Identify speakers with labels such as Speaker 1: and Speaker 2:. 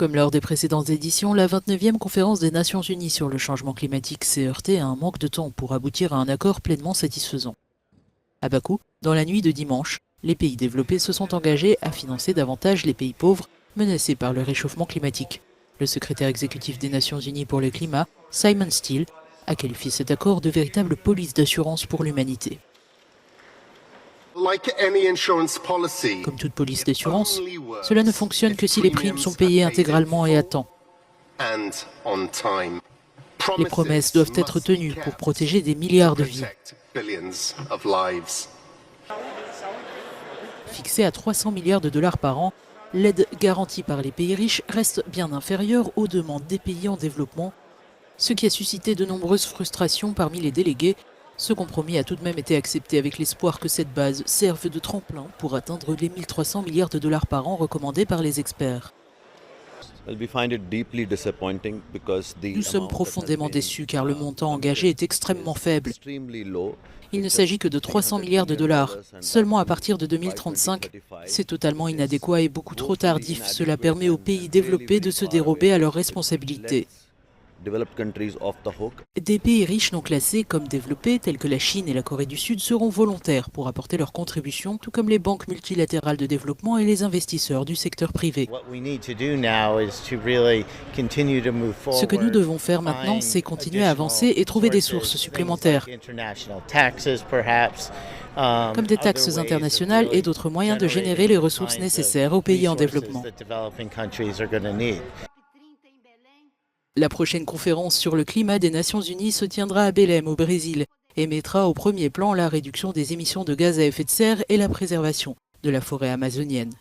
Speaker 1: Comme lors des précédentes éditions, la 29e conférence des Nations Unies sur le changement climatique s'est heurtée à un manque de temps pour aboutir à un accord pleinement satisfaisant. À Bakou, dans la nuit de dimanche, les pays développés se sont engagés à financer davantage les pays pauvres menacés par le réchauffement climatique. Le secrétaire exécutif des Nations Unies pour le climat, Simon Stiell, a qualifié cet accord de véritable police d'assurance pour l'humanité. Comme toute police d'assurance, cela ne fonctionne que si les primes sont payées intégralement et à temps. Les promesses doivent être tenues pour protéger des milliards de vies. Fixée à 300 milliards de dollars par an, l'aide garantie par les pays riches reste bien inférieure aux demandes des pays en développement, ce qui a suscité de nombreuses frustrations parmi les délégués. Ce compromis a tout de même été accepté avec l'espoir que cette base serve de tremplin pour atteindre les 1300 milliards de dollars par an recommandés par les experts. Nous sommes profondément déçus car le montant engagé est extrêmement faible. Il ne s'agit que de 300 milliards de dollars, seulement à partir de 2035. C'est totalement inadéquat et beaucoup trop tardif. Cela permet aux pays développés de se dérober à leurs responsabilités. Des pays riches non classés comme développés, tels que la Chine et la Corée du Sud, seront volontaires pour apporter leur contribution, tout comme les banques multilatérales de développement et les investisseurs du secteur privé. Ce que nous devons faire maintenant, c'est continuer à avancer et trouver des sources supplémentaires, comme des taxes internationales et d'autres moyens de générer les ressources nécessaires aux pays en développement. La prochaine conférence sur le climat des Nations Unies se tiendra à Belém, au Brésil, et mettra au premier plan la réduction des émissions de gaz à effet de serre et la préservation de la forêt amazonienne.